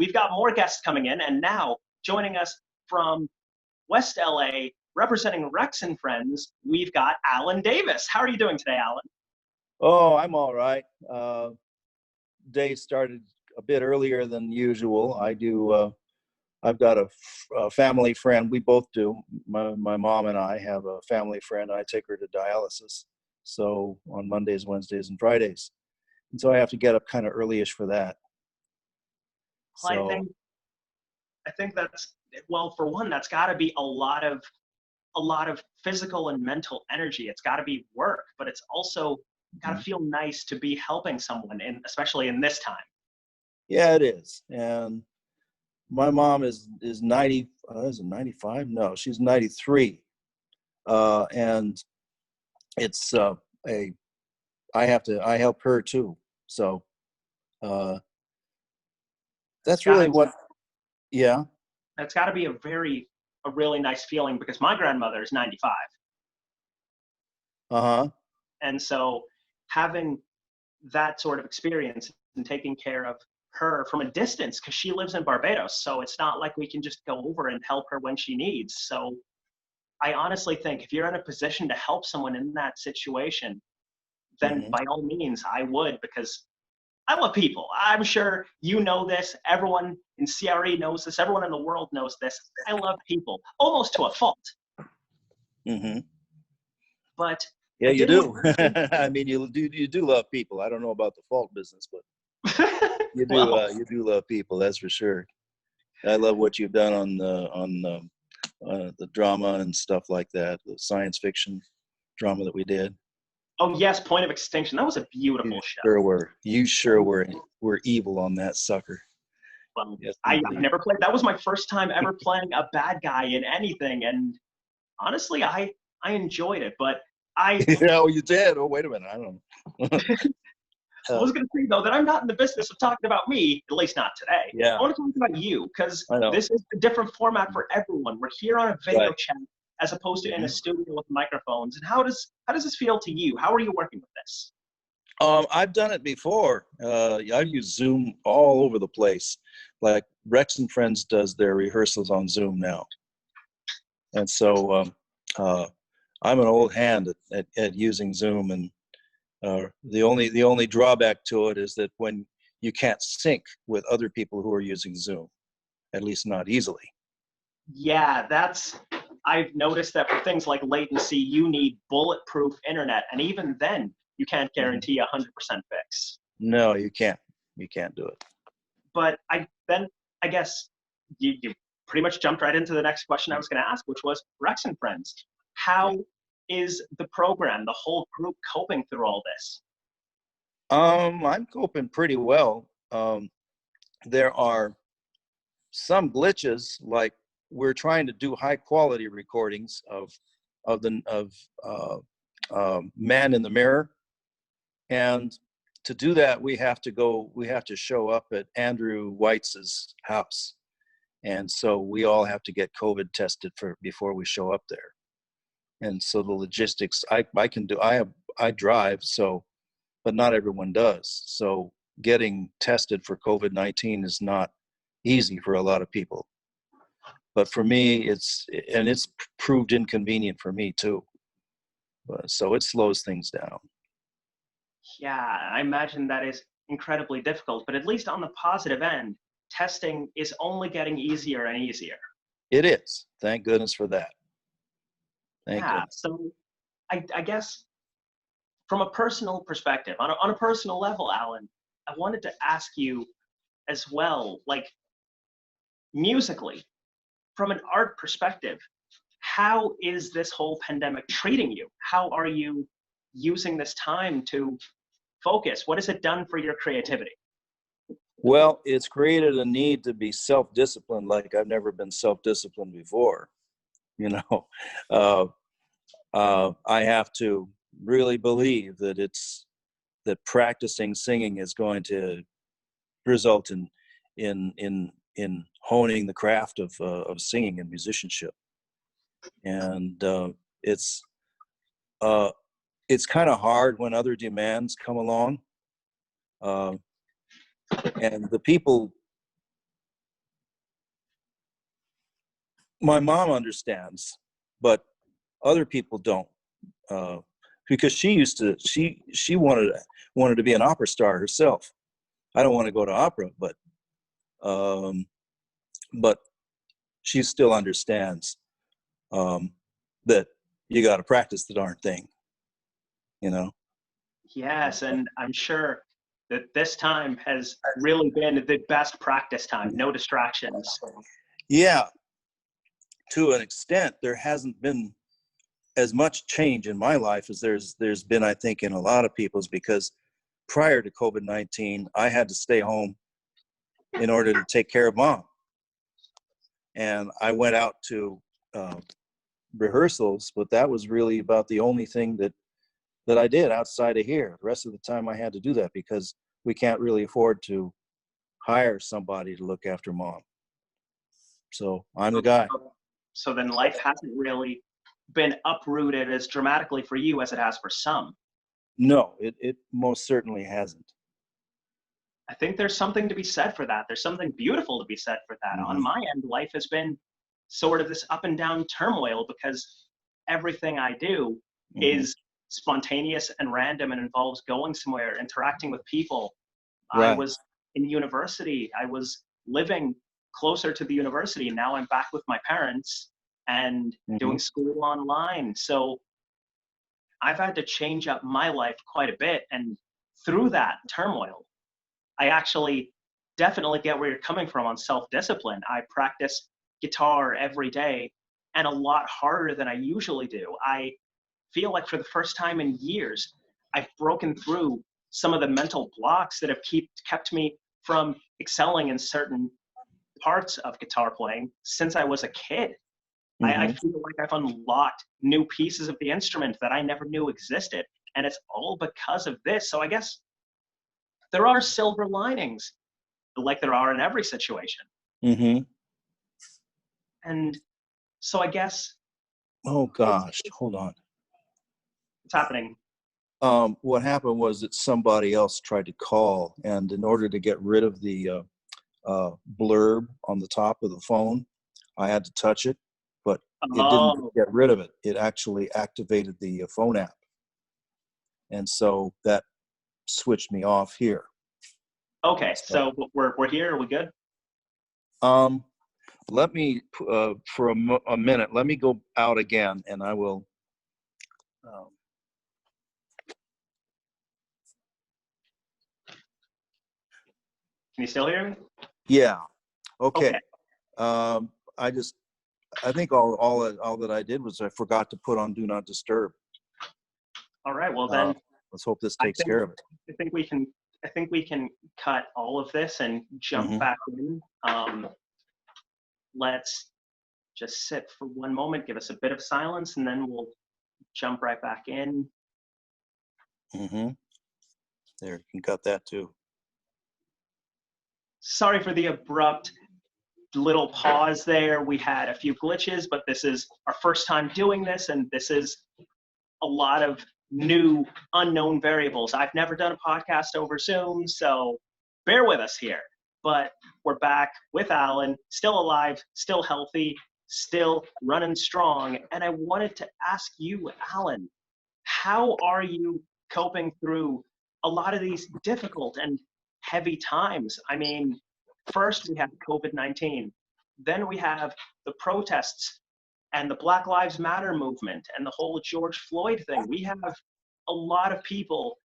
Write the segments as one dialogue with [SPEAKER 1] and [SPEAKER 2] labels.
[SPEAKER 1] we've got more guests coming in, and now joining us from West LA, representing Rex and Friends, we've got Alan Davis. How are you doing today, Alan?
[SPEAKER 2] Oh, I'm all right. Day started a bit earlier than usual. I've got a family friend. We both do. My mom and I have a family friend. I take her to dialysis. So on Mondays, Wednesdays, and Fridays. And so I have to get up kind of early-ish for that.
[SPEAKER 1] Well, I think that's, well, for one, that's got to be a lot of physical and mental energy. It's got to be work, but it's also got to feel nice to be helping someone, especially in this time.
[SPEAKER 2] Yeah, it is. And my mom is 90. Is it 95? No, she's 93. And it's I help her too. So that's really what. Yeah.
[SPEAKER 1] It's got to be a really nice feeling, because my grandmother is 95. And so having that sort of experience and taking care of her from a distance, because she lives in Barbados, so it's not like we can just go over and help her when she needs. So I honestly think if you're in a position to help someone in that situation, then by all means I would, because I love people. I'm sure you know this. Everyone in CRE knows this. Everyone in the world knows this. I love people, almost to a fault. But
[SPEAKER 2] yeah, you do. I mean, you do love people. I don't know about the fault business, but you do.
[SPEAKER 1] Well,
[SPEAKER 2] You do love people. That's for sure. I love what you've done on the drama and stuff like that. The science fiction drama that we did.
[SPEAKER 1] Oh yes, Point of Extinction. That was a beautiful show.
[SPEAKER 2] You sure were evil on that sucker.
[SPEAKER 1] Well, yes, I've never played. That was my first time ever playing a bad guy in anything, and honestly, I enjoyed it. But
[SPEAKER 2] you did. Oh, wait a minute. I don't know.
[SPEAKER 1] I was going to say, though, that I'm not in the business of talking about me, at least not today.
[SPEAKER 2] Yeah.
[SPEAKER 1] I want to talk about you, because this is a different format for everyone. We're here on a video chat as opposed to in a studio with microphones. And how does this feel to you? How are you working with this?
[SPEAKER 2] I've done it before. I've used Zoom all over the place. Like Rex and Friends does their rehearsals on Zoom now. And so I'm an old hand at using Zoom, and the only drawback to it is that when you can't sync with other people who are using Zoom, at least not easily.
[SPEAKER 1] Yeah, I've noticed that for things like latency, you need bulletproof internet, and even then, you can't guarantee 100% fix.
[SPEAKER 2] No, you can't. You can't do it.
[SPEAKER 1] But I guess you pretty much jumped right into the next question I was going to ask, which was Rex and Friends. How is the program, the whole group, coping through all this?
[SPEAKER 2] I'm coping pretty well. There are some glitches, like we're trying to do high quality recordings of Man in the Mirror, and to do that we have to show up at Andrew White's house, and so we all have to get COVID tested before we show up there. And so the logistics I drive, so, but not everyone does. So getting tested for COVID-19 is not easy for a lot of people. But for me, it's proved inconvenient for me too. So it slows things down.
[SPEAKER 1] Yeah, I imagine that is incredibly difficult, but at least on the positive end, testing is only getting easier and easier.
[SPEAKER 2] It is. Thank goodness for that. Thank goodness.
[SPEAKER 1] So I guess from a personal perspective, on a personal level, Alan, I wanted to ask you as well, like musically, from an art perspective, how is this whole pandemic treating you? How are you using this time to focus? What has it done for your creativity?
[SPEAKER 2] Well, it's created a need to be self-disciplined like I've never been self-disciplined before. I have to really believe that practicing singing is going to result in honing the craft of singing and musicianship. And it's kind of hard when other demands come along. And the people My mom understands, but other people don't, because she wanted to be an opera star herself. I don't want to go to opera, um, but she still understands, that you got to practice the darn thing, you know.
[SPEAKER 1] Yes, and I'm sure that this time has really been the best practice time. No distractions.
[SPEAKER 2] Yeah, to an extent, there hasn't been as much change in my life as there's been, I think, in a lot of people's, because prior to COVID-19, I had to stay home in order to take care of mom. And I went out to rehearsals, but that was really about the only thing that I did outside of here. The rest of the time I had to do that because we can't really afford to hire somebody to look after mom. So I'm the guy.
[SPEAKER 1] So then life hasn't really been uprooted as dramatically for you as it has for some.
[SPEAKER 2] No, it most certainly hasn't.
[SPEAKER 1] I think there's something to be said for that. There's something beautiful to be said for that. On
[SPEAKER 2] Mm-hmm.
[SPEAKER 1] my end, life has been sort of this up and down turmoil because everything I do
[SPEAKER 2] Mm-hmm.
[SPEAKER 1] is spontaneous and random and involves going somewhere, interacting with people. I
[SPEAKER 2] Right.
[SPEAKER 1] was in university. I was living closer to the university. Now I'm back with my parents and
[SPEAKER 2] Mm-hmm.
[SPEAKER 1] doing school online. So I've had to change up my life quite a bit. And through that turmoil, I actually definitely get where you're coming from on self-discipline. I practice guitar every day and a lot harder than I usually do. I feel like for the first time in years, I've broken through some of the mental blocks that have kept me from excelling in certain parts of guitar playing since I was a kid. I
[SPEAKER 2] Mm-hmm.
[SPEAKER 1] feel like I've unlocked new pieces of the instrument that I never knew existed. And it's all because of this. So I guess there are silver linings, like there are in every situation.
[SPEAKER 2] Mm-hmm.
[SPEAKER 1] And so I guess
[SPEAKER 2] Oh gosh, hold on.
[SPEAKER 1] what's happening?
[SPEAKER 2] What happened was that somebody else tried to call, and in order to get rid of the blurb on the top of the phone, I had to touch it, but it didn't
[SPEAKER 1] Oh,
[SPEAKER 2] get rid of it. It actually activated the phone app, and so that switched me off here.
[SPEAKER 1] okay.
[SPEAKER 2] So,
[SPEAKER 1] So we're here. Are we good?
[SPEAKER 2] um, let me for a minute. Let me go out again, and I will. Um,
[SPEAKER 1] Can you still hear me?
[SPEAKER 2] yeah.
[SPEAKER 1] Okay.
[SPEAKER 2] Okay. Um, I think all that I did was I forgot to put on Do Not Disturb.
[SPEAKER 1] All right. Well
[SPEAKER 2] Uh,
[SPEAKER 1] then,
[SPEAKER 2] let's hope this
[SPEAKER 1] I
[SPEAKER 2] takes
[SPEAKER 1] think
[SPEAKER 2] care of it.
[SPEAKER 1] I think we can I think we can cut all of this and jump
[SPEAKER 2] Mm-hmm.
[SPEAKER 1] back in. Let's just sit for one moment, give us a bit of silence, and then we'll jump right back in.
[SPEAKER 2] Mm-hmm. There, you can cut that too.
[SPEAKER 1] Sorry for the abrupt little pause there. We had a few glitches, but this is our first time doing this, and this is a lot of new unknown variables. I've never done a podcast over Zoom, so bear with us here. But we're back with Alan, still alive, still healthy, still running strong. And I wanted to ask you, Alan, how are you coping through a lot of these difficult and heavy times? I mean, first we have COVID-19, then we have the protests and the Black Lives Matter movement and the whole George Floyd thing. We have a lot of people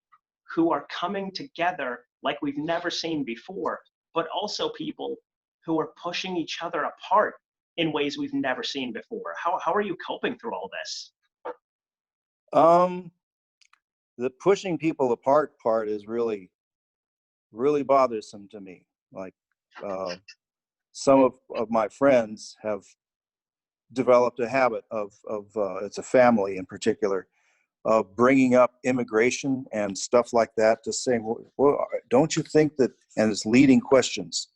[SPEAKER 1] who are coming together like we've never seen before, but also people who are pushing each other apart in ways we've never seen before. How are you coping through all this?
[SPEAKER 2] Um, the pushing people apart part is really bothersome to me. Like, some of my friends have developed a habit of it's a family in particular, of bringing up immigration and stuff like that, to saying, well, don't you think that, and it's leading questions,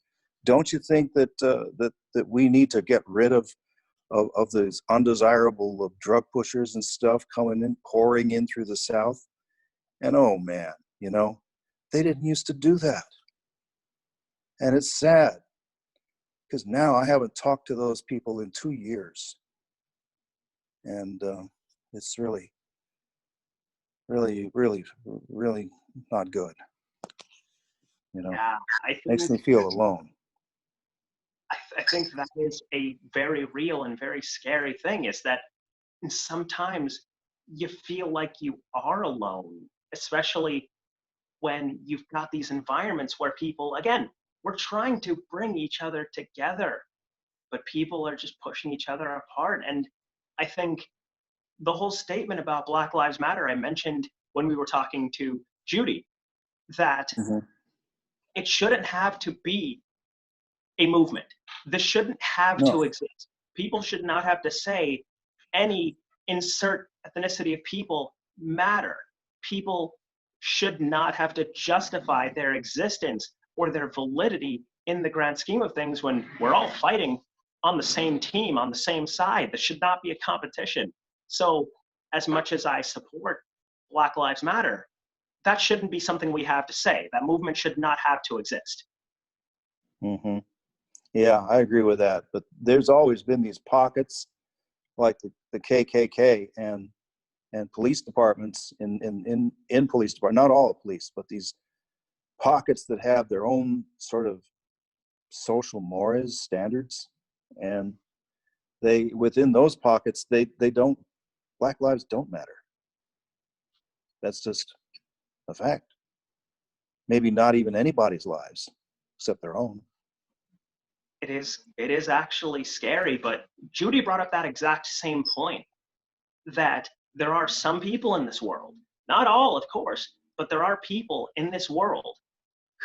[SPEAKER 2] don't you think that that we need to get rid of those undesirable drug pushers and stuff coming in, pouring in through the South? And oh man, they didn't used to do that. And it's sad. because now I haven't talked to those people in 2 years. And it's really, really, really, really not good. You know,
[SPEAKER 1] Yeah,
[SPEAKER 2] makes me feel alone.
[SPEAKER 1] I think that is a very real and very scary thing, is that sometimes you feel like you are alone, especially when you've got these environments where people, again, we're trying to bring each other together, but people are just pushing each other apart. And I think the whole statement about Black Lives Matter, I mentioned when we were talking to Judy, that
[SPEAKER 2] Mm-hmm.
[SPEAKER 1] it shouldn't have to be a movement. This shouldn't have
[SPEAKER 2] No,
[SPEAKER 1] to exist. People should not have to say any insert ethnicity of people matter. People should not have to justify their existence or their validity in the grand scheme of things when we're all fighting on the same team, on the same side. This should not be a competition. So, as much as I support Black Lives Matter, that shouldn't be something we have to say. That movement should not have to exist.
[SPEAKER 2] mm-hmm. Yeah, I agree with that. But there's always been these pockets, like the KKK and police departments in police department, not all police, but these pockets that have their own sort of social mores standards, and they within those pockets they don't, Black lives don't matter. That's just a fact. Maybe not even anybody's lives except their own.
[SPEAKER 1] It is actually scary, but Judy brought up that exact same point, that there are some people in this world, not all, of course, but there are people in this world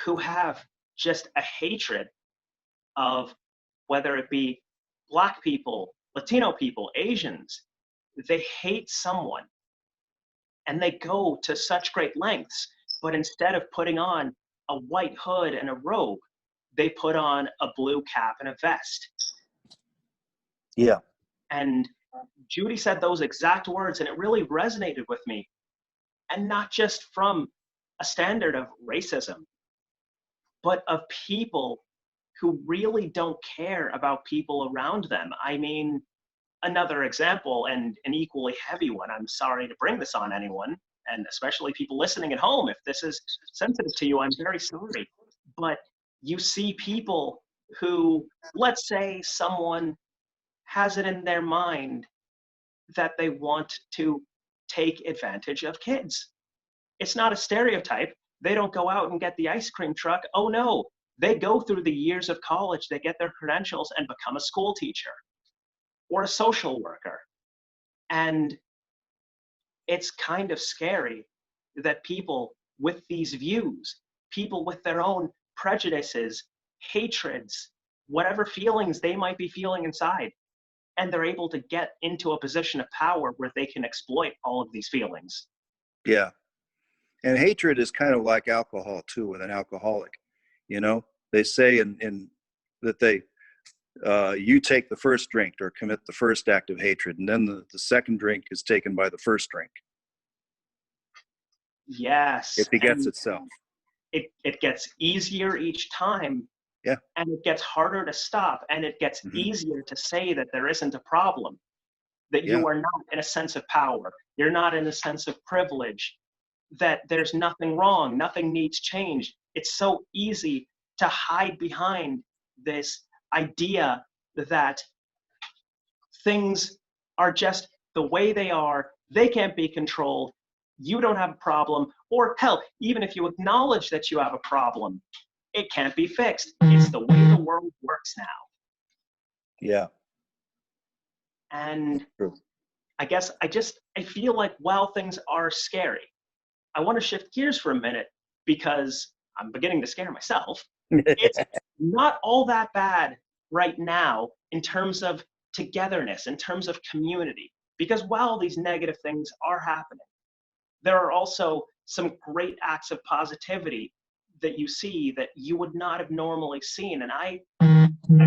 [SPEAKER 1] who have just a hatred of, whether it be Black people, Latino people, Asians. They hate someone and they go to such great lengths, but instead of putting on a white hood and a robe, they put on a blue cap and a vest.
[SPEAKER 2] Yeah.
[SPEAKER 1] And Judy said those exact words, and it really resonated with me. And not just from a standard of racism, but of people who really don't care about people around them. I mean, another example, and an equally heavy one, I'm sorry to bring this on anyone, and especially people listening at home, if this is sensitive to you, I'm very sorry. But you see people who, let's say someone has it in their mind that they want to take advantage of kids. It's not a stereotype. They don't go out and get the ice cream truck. Oh no, they go through the years of college, they get their credentials and become a school teacher or a social worker. And it's kind of scary that people with these views, people with their own prejudices, hatreds, whatever feelings they might be feeling inside, and they're able to get into a position of power where they can exploit all of these feelings.
[SPEAKER 2] Yeah. And hatred is kind of like alcohol too, with an alcoholic. You know, they say in that you take the first drink or commit the first act of hatred, and then the second drink is taken by the first drink.
[SPEAKER 1] Yes.
[SPEAKER 2] It begets
[SPEAKER 1] And
[SPEAKER 2] itself.
[SPEAKER 1] it gets easier each time.
[SPEAKER 2] Yeah.
[SPEAKER 1] And it gets harder to stop. And it gets
[SPEAKER 2] Mm-hmm.
[SPEAKER 1] easier to say that there isn't a problem, that
[SPEAKER 2] Yeah.
[SPEAKER 1] you are not in a sense of power. You're not in a sense of privilege, that there's nothing wrong, nothing needs change. It's so easy to hide behind this idea that things are just the way they can't be controlled, you don't have a problem, or hell, even if you acknowledge that you have a problem, it can't be fixed. It's the way the world works now.
[SPEAKER 2] Yeah.
[SPEAKER 1] And
[SPEAKER 2] True.
[SPEAKER 1] I guess I feel like while things are scary, I want to shift gears for a minute because I'm beginning to scare myself. It's not all that bad right now in terms of togetherness, in terms of community, because while these negative things are happening, there are also some great acts of positivity that you see that you would not have normally seen. And I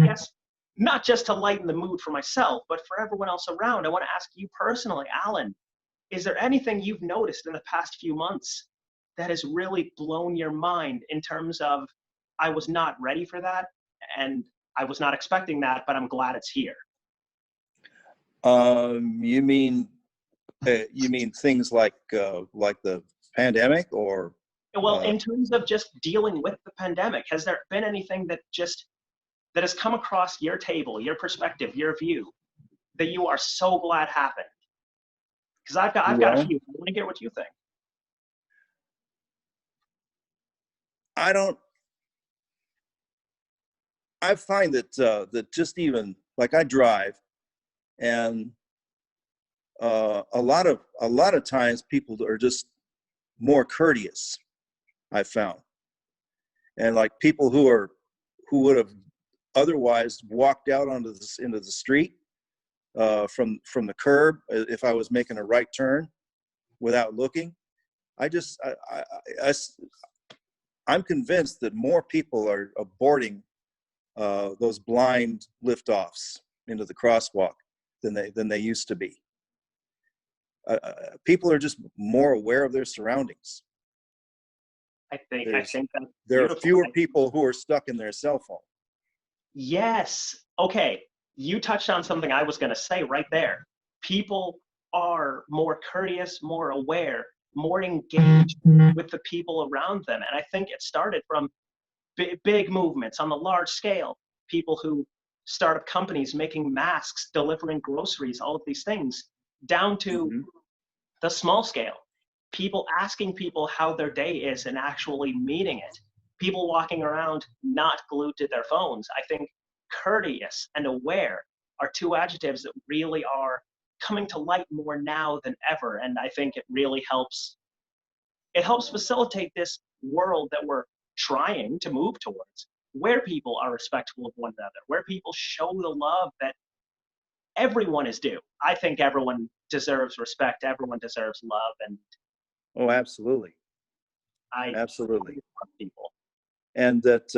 [SPEAKER 1] guess, not just to lighten the mood for myself, but for everyone else around, I want to ask you personally, Alan, is there anything you've noticed in the past few months that has really blown your mind in terms of, I was not ready for that, and I was not expecting that, but I'm glad it's here.
[SPEAKER 2] You mean things like the pandemic, or
[SPEAKER 1] Well, in terms of just dealing with the pandemic, has there been anything that has come across your table, your perspective, your view, that you are so glad happened? Because I've got a
[SPEAKER 2] well,
[SPEAKER 1] few. I want to hear what you think.
[SPEAKER 2] I don't. I find that just even like I drive, and a lot of times people are just more courteous. I found, and like people who would have otherwise walked out into the street from the curb if I was making a right turn without looking. I'm convinced that more people are aborting those blind liftoffs into the crosswalk than they used to be. People are just more aware of their surroundings.
[SPEAKER 1] I think that's
[SPEAKER 2] There are
[SPEAKER 1] beautiful.
[SPEAKER 2] fewer people who are stuck in their cell phone.
[SPEAKER 1] Yes. Okay. You touched on something I was going to say right there. People are more courteous, more aware, more engaged with the people around them. And I think it started from big movements on the large scale. People who start up companies making masks, delivering groceries, all of these things, down to
[SPEAKER 2] Mm-hmm.
[SPEAKER 1] the small scale. People asking people how their day is and actually meaning it. People walking around not glued to their phones. I think courteous and aware are two adjectives that really are coming to light more now than ever. And I think it really helps. It helps facilitate this world that we're trying to move towards, where people are respectful of one another, where people show the love that everyone is due. I think everyone deserves respect. Everyone deserves love. And
[SPEAKER 2] Oh, absolutely.
[SPEAKER 1] I
[SPEAKER 2] Absolutely.
[SPEAKER 1] love people.
[SPEAKER 2] And that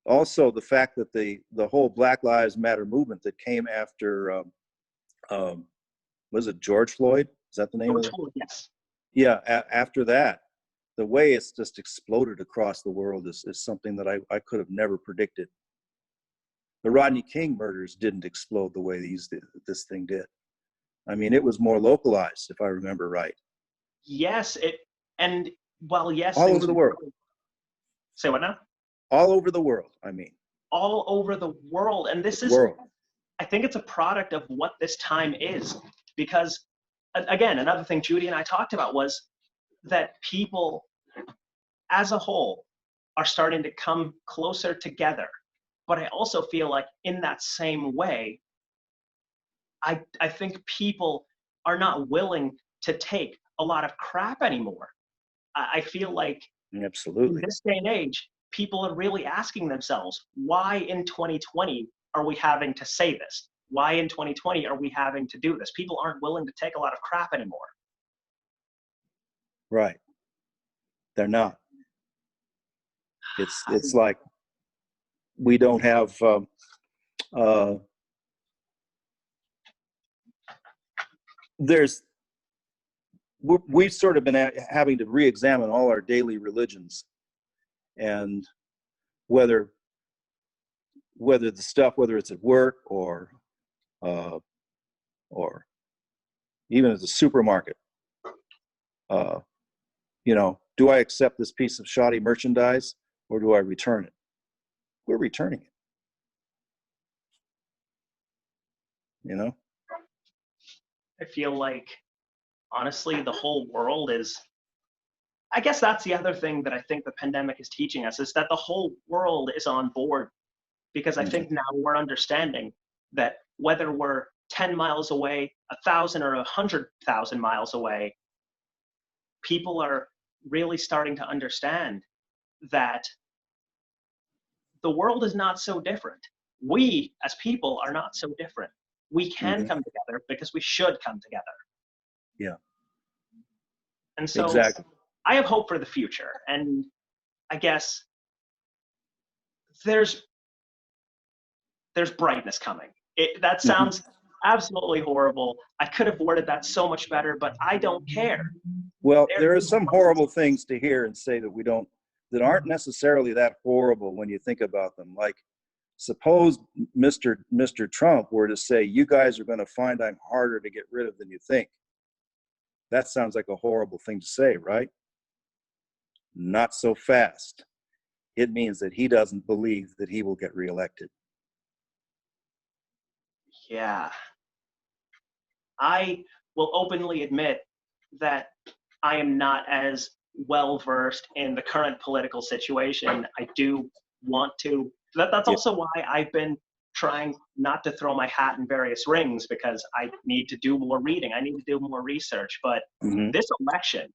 [SPEAKER 2] also the fact that the whole Black Lives Matter movement that came after, was it George Floyd? Is that the name of it?
[SPEAKER 1] Yes.
[SPEAKER 2] Yeah, after that, the way it's just exploded across the world is something that I could have never predicted. The Rodney King murders didn't explode the way this thing did. I mean, it was more localized, if I remember right.
[SPEAKER 1] Yes, and while yes,
[SPEAKER 2] All
[SPEAKER 1] things
[SPEAKER 2] over the world.
[SPEAKER 1] Say what now?
[SPEAKER 2] All over the world, I mean.
[SPEAKER 1] All over the world. And this is,
[SPEAKER 2] world.
[SPEAKER 1] I think it's a product of what this time is. Because, again, another thing Judy and I talked about was that people as a whole are starting to come closer together. But I also feel like in that same way, I think people are not willing to take a lot of crap anymore. I feel like
[SPEAKER 2] Absolutely.
[SPEAKER 1] in this day and age, people are really asking themselves, why in 2020 are we having to say this? Why in 2020 are we having to do this? People aren't willing to take a lot of crap anymore.
[SPEAKER 2] Right. They're not. It's like we don't have we've sort of been having to re-examine all our daily religions, and whether it's at work or even at the supermarket, do I accept this piece of shoddy merchandise or do I return it? We're returning it.
[SPEAKER 1] I feel like, honestly, the whole world is, I guess that's the other thing that I think the pandemic is teaching us, is that the whole world is on board. Because I think now we're understanding that whether we're 10 miles away, 1,000 or 100,000 miles away, people are really starting to understand that the world is not so different. We as people are not so different. We can come together because we should come together.
[SPEAKER 2] Yeah.
[SPEAKER 1] And so
[SPEAKER 2] exactly.
[SPEAKER 1] I have hope for the future. And I guess there's brightness coming. That sounds absolutely horrible. I could have worded that so much better, but I don't care.
[SPEAKER 2] Well, there are some horrible things to hear and say that aren't necessarily that horrible when you think about them. Like Suppose Mr. Trump were to say, you guys are going to find I'm harder to get rid of than you think. That sounds like a horrible thing to say, right? Not so fast. It means that he doesn't believe that he will get reelected.
[SPEAKER 1] Yeah. I will openly admit that I am not as well versed in the current political situation. I do want to. That's also why I've been trying not to throw my hat in various rings, because I need to do more reading. I need to do more research. But this election,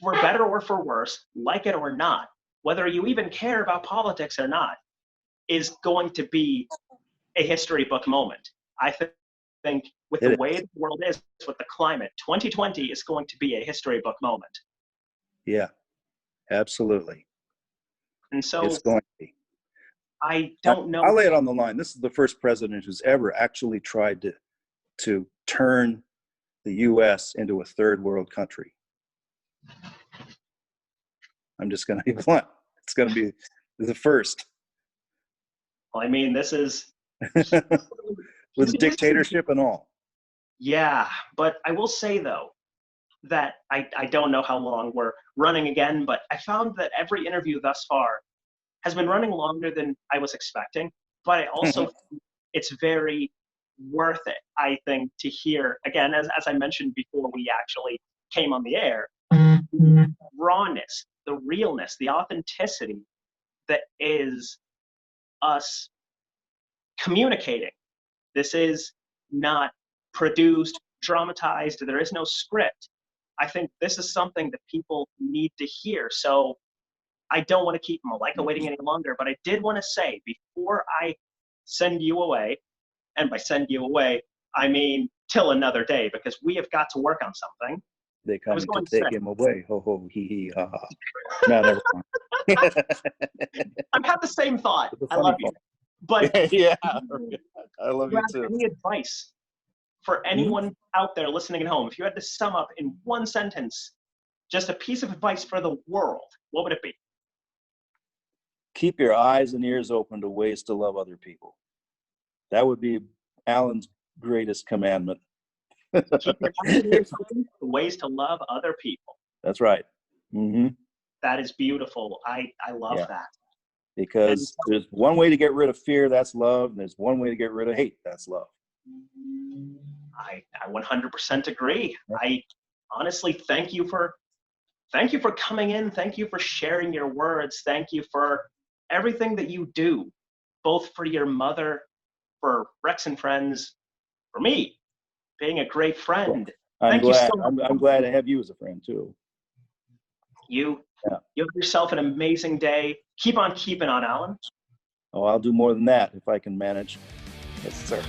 [SPEAKER 1] for better or for worse, like it or not, whether you even care about politics or not, is going to be a history book moment. I think with the way the world is, with the climate, 2020 is going to be a history book moment.
[SPEAKER 2] Yeah, absolutely.
[SPEAKER 1] And so
[SPEAKER 2] it's going to be.
[SPEAKER 1] I don't know.
[SPEAKER 2] I'll lay it on the line. This is the first president who's ever actually tried to turn the U.S. into a third world country. I'm just going to be blunt. It's going to be the first.
[SPEAKER 1] Well, I mean, this is
[SPEAKER 2] with dictatorship and all.
[SPEAKER 1] Yeah, but I will say, though, that I don't know how long we're running again, but I found that every interview thus far has been running longer than I was expecting. But I also think it's very worth it, I think, to hear, again, as I mentioned before we actually came on the air, the rawness, the realness, the authenticity that is us communicating. This is not produced, dramatized. There is no script. I think this is something that people need to hear. So I don't want to keep Malika waiting any longer, but I did want to say, before I send you away, and by send you away, I mean till another day, because we have got to work on something.
[SPEAKER 2] They coming to take him away. Ho, ho, hee, hee, ha, ha. No, never mind.
[SPEAKER 1] I've had the same thought. I love you. But
[SPEAKER 2] yeah, I love you too.
[SPEAKER 1] Any advice for anyone out there listening at home? If you had to sum up in one sentence, just a piece of advice for the world, what would it be?
[SPEAKER 2] Keep your eyes and ears open to ways to love other people. That would be Alan's greatest commandment.
[SPEAKER 1] Keep your eyes and ears open to ways to love other people.
[SPEAKER 2] That's right.
[SPEAKER 1] That is beautiful. I love that.
[SPEAKER 2] Because there's one way to get rid of fear, that's love. And there's one way to get rid of hate, that's love.
[SPEAKER 1] I 100% agree. I honestly thank you for coming in. Thank you for sharing your words. Thank you for everything that you do, both for your mother, for Rex and Friends, for me, being a great friend.
[SPEAKER 2] I'm glad to have you as a friend too.
[SPEAKER 1] You have yourself an amazing day. Keep on keeping on, Alan.
[SPEAKER 2] Oh, I'll do more than that if I can manage. Yes, sir.